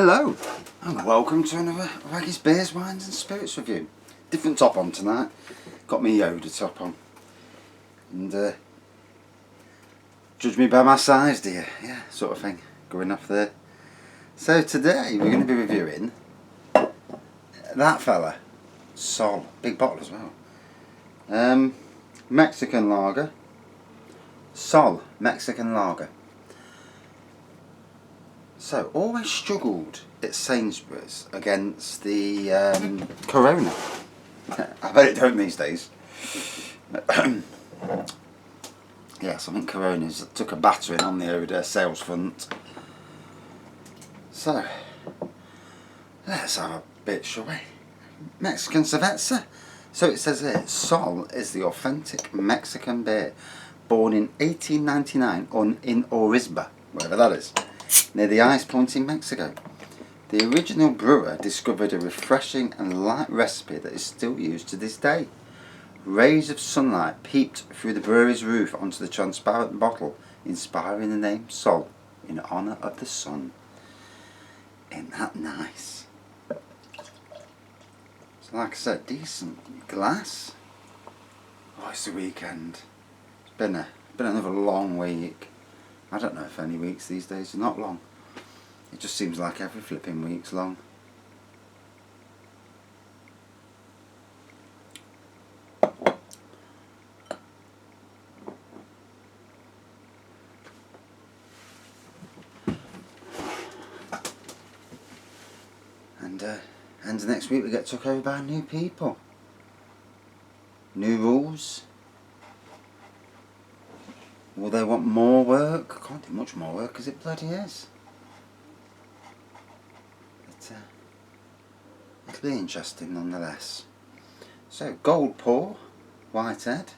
Hello and welcome to another Raggy's Beers, Wines and Spirits review. Different top on tonight. Got me Yoda top on. And judge me by my size, dear. Yeah, sort of thing. Going off there. So today we're going to be reviewing that fella. Sol. Big bottle as well. Mexican lager. Sol. Mexican lager. So, always struggled at Sainsbury's against the Corona. I bet it don't these days. Yes, I think Corona's took a battering on the old sales front. So, let's have a bit, shall we? Mexican cerveza. So it says here, Sol is the authentic Mexican beer, born in 1899 in Orizba, wherever that is, near the ice point in Mexico. The original brewer discovered a refreshing and light recipe that is still used to this day. Rays of sunlight peeped through the brewery's roof onto the transparent bottle, inspiring the name Sol in honour of the sun. Ain't that nice? So like I said, decent glass. Oh, it's the weekend. It's been another long week. I don't know if any weeks these days are not long. It just seems like every flipping week's long. And next week we get took over by new people. New rules. Will they want more work? Can't do much more work as it bloody is. But it'll be interesting nonetheless. So, gold pour, white head.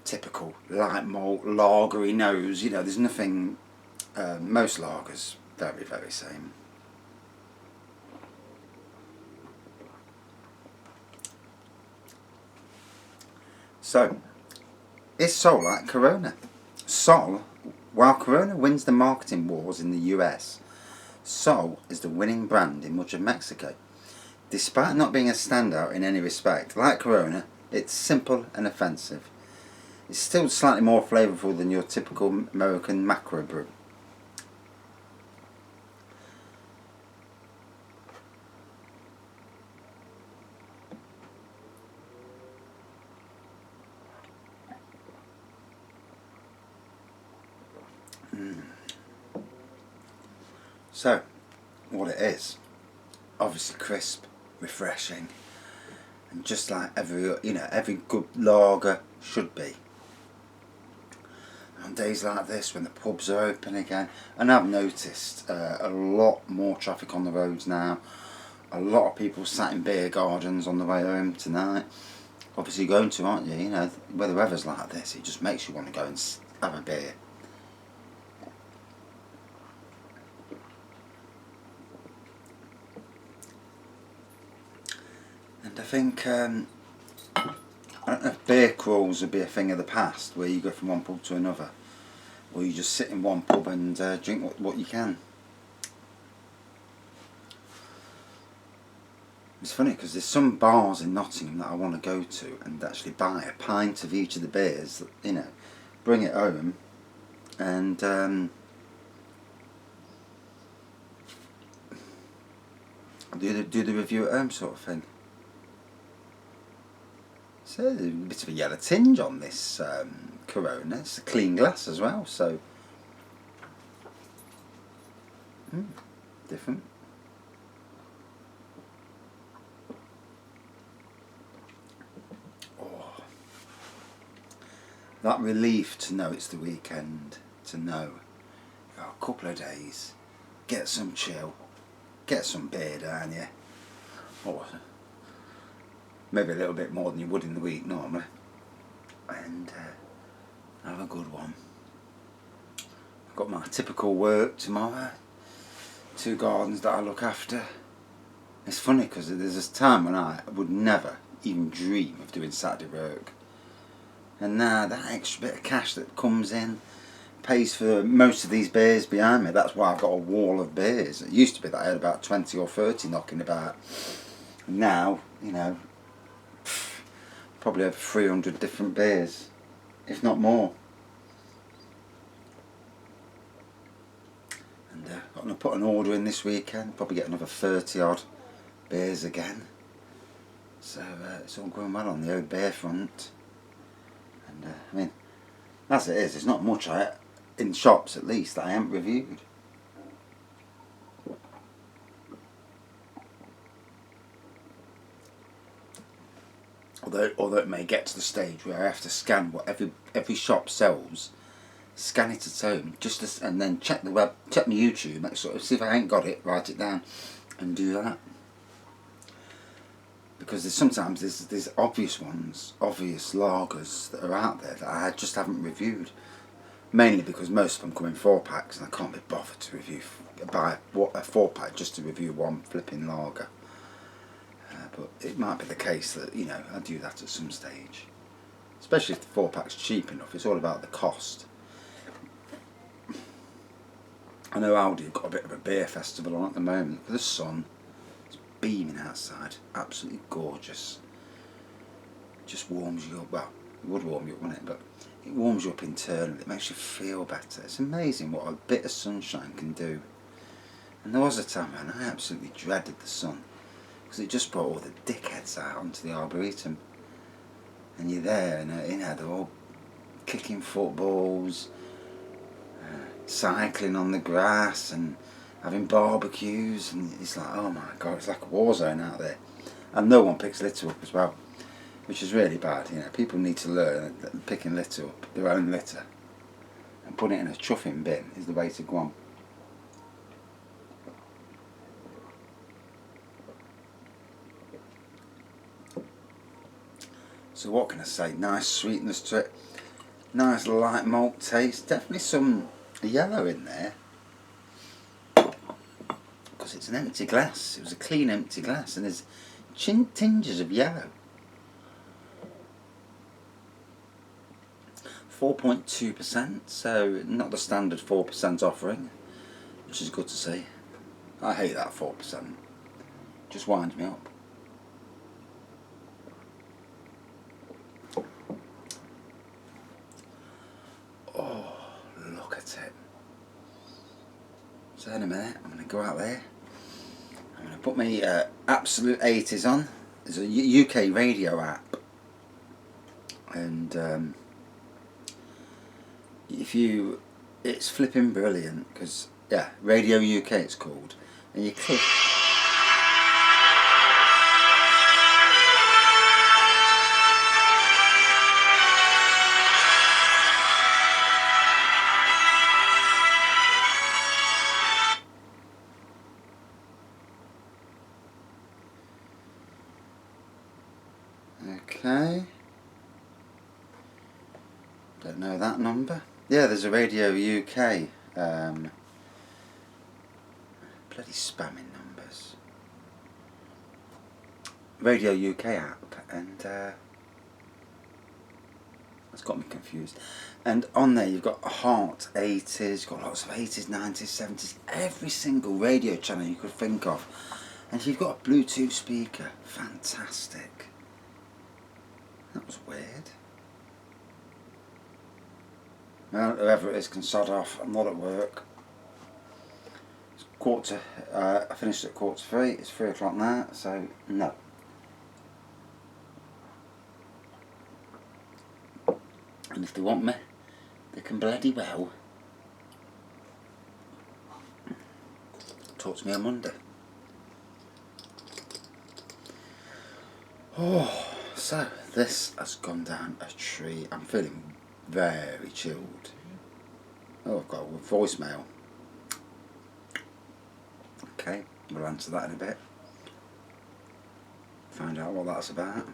Typical light malt, lagery nose. You know, there's nothing. Most lagers very same. So, is Sol like Corona? Sol, while Corona wins the marketing wars in the US, Sol is the winning brand in much of Mexico. Despite not being a standout in any respect, like Corona, it's simple and offensive. It's still slightly more flavourful than your typical American macro brew. So, what it is, obviously crisp, refreshing, and just like every good lager should be. On days like this, when the pubs are open again, and I've noticed a lot more traffic on the roads now. A lot of people sat in beer gardens on the way home tonight. Obviously, you're going to, aren't you? You know, where the weather's like this, it just makes you want to go and have a beer. And I think, I don't know if beer crawls would be a thing of the past, where you go from one pub to another, or you just sit in one pub and drink what you can. It's funny because there's some bars in Nottingham that I want to go to and actually buy a pint of each of the beers, you know, bring it home and do the review at home sort of thing. So a bit of a yellow tinge on this Corona. It's a clean glass as well, so different. Oh, that relief to know it's the weekend, to know you've got a couple of days, get some chill, get some beer down you. Oh, maybe a little bit more than you would in the week normally, and have a good one. I've got my typical work tomorrow, 2 gardens that I look after. It's funny because there's this time when I would never even dream of doing Saturday work, and now that extra bit of cash that comes in, pays for most of these beers behind me. That's why I've got a wall of beers. It used to be that I had about 20 or 30 knocking about. Now, you know, probably have 300 different beers, if not more. And I'm going to put an order in this weekend, probably get another 30 odd beers again. So it's all going well on the old beer front. And I mean, as it is, there's not much in shops at least that I haven't reviewed. Although it may get to the stage where I have to scan what every shop sells, scan it at home, and then check my YouTube, see if I ain't got it, write it down, and do that. Because sometimes there's obvious lagers that are out there that I just haven't reviewed. Mainly because most of them come in 4-packs, and I can't be bothered to buy a 4-pack just to review one flipping lager. But it might be the case that, you know, I do that at some stage. Especially if the 4-pack's cheap enough. It's all about the cost. I know Aldi have got a bit of a beer festival on at the moment. The sun is beaming outside. Absolutely gorgeous. Just warms you up. Well, it would warm you up, wouldn't it? But it warms you up internally. It makes you feel better. It's amazing what a bit of sunshine can do. And there was a time when I absolutely dreaded the sun, because it just brought all the dickheads out onto the Arboretum. And you're there, and you know, they're all kicking footballs, cycling on the grass, and having barbecues, and it's like, oh my god, it's like a war zone out there. And no one picks litter up as well, which is really bad. You know, people need to learn that picking litter up, their own litter, and putting it in a chuffing bin is the way to go on. So what can I say? Nice sweetness to it, nice light malt taste, definitely some yellow in there, because it's an empty glass. It was a clean empty glass, and there's tinges of yellow. 4.2%, so not the standard 4% offering, which is good to see. I hate that 4%. Just winds me up. Oh, look at it. So in a minute, I'm going to go out there. I'm going to put my Absolute 80s on. There's a UK radio app, and it's flipping brilliant, because yeah, Radio UK it's called, and you click. Okay. Don't know that number. Yeah, there's a Radio UK. Bloody spamming numbers. Radio UK app, and that's got me confused. And on there you've got Heart 80s, you've got lots of 80s, 90s, 70s, every single radio channel you could think of. And you've got a Bluetooth speaker. Fantastic. That was weird. Well, whoever it is can sod off. I'm not at work. It's I finished at 2:45. It's 3 o'clock now, so no. And if they want me, they can bloody well talk to me on Monday. Oh, so this has gone down a tree. I'm feeling very chilled. Oh, I've got a voicemail. Okay, we'll answer that in a bit. Find out what that's about.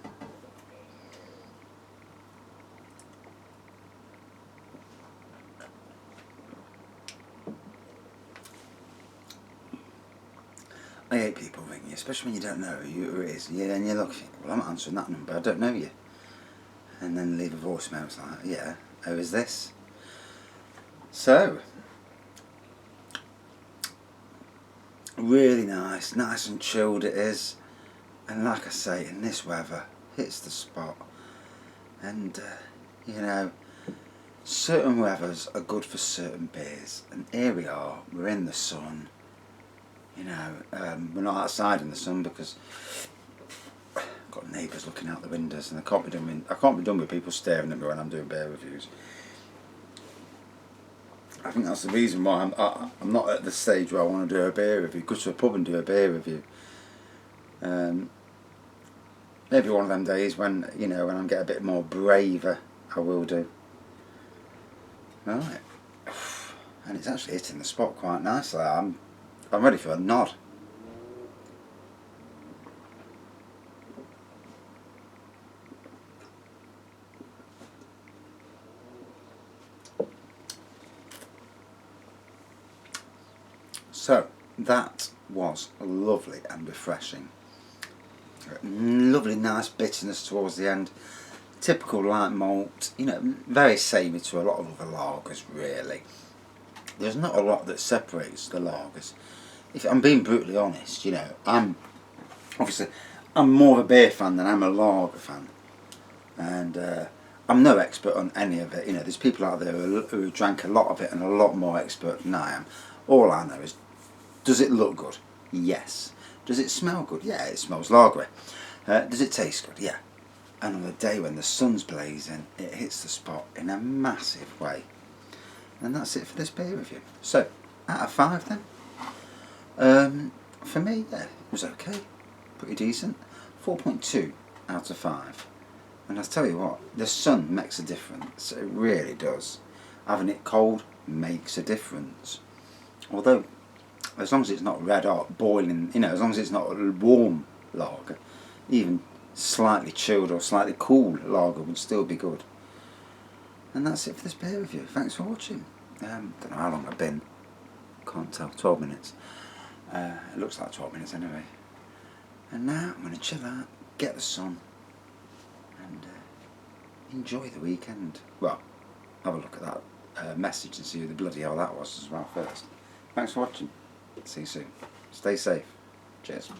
I hate people ring you, especially when you don't know who it is. Yeah, and you're looking, well, I'm not answering that number, I don't know you. And then leave a voicemail. It's like, yeah, who is this? So, really nice and chilled it is, and like I say, in this weather, hits the spot. And you know, certain weathers are good for certain beers, and here we are, we're in the sun. You know, we're not outside in the sun because I've got neighbours looking out the windows, and I can't be done with people staring at me when I'm doing beer reviews. I think that's the reason why I'm not at the stage where I want to do a beer review. Go to a pub and do a beer review. Maybe one of them days when, you know, when I get a bit more braver, I will do. Right, and it's actually hitting the spot quite nicely. I'm ready for a nod. So that was lovely and refreshing. Lovely, nice bitterness towards the end. Typical light malt, you know, very samey to a lot of other lagers, really. There's not a lot that separates the lagers. If I'm being brutally honest, you know, I'm more of a beer fan than I'm a lager fan. And I'm no expert on any of it. You know, there's people out there who drank a lot of it and a lot more expert than I am. All I know is, does it look good? Yes. Does it smell good? Yeah, it smells lagery. Does it taste good? Yeah. And on a day when the sun's blazing, it hits the spot in a massive way. And that's it for this beer review. So, out of 5 then? For me, yeah, it was okay. Pretty decent. 4.2 out of 5. And I'll tell you what, the sun makes a difference. It really does. Having it cold makes a difference. Although, as long as it's not red hot, boiling, you know, as long as it's not a warm lager, even slightly chilled or slightly cool lager would still be good. And that's it for this beer review. Thanks for watching. Don't know how long I've been. Can't tell. 12 minutes. It looks like 12 minutes anyway. And now I'm going to chill out, get the sun, and enjoy the weekend. Well, have a look at that message and see who the bloody hell that was as well first. Thanks for watching. See you soon. Stay safe. Cheers.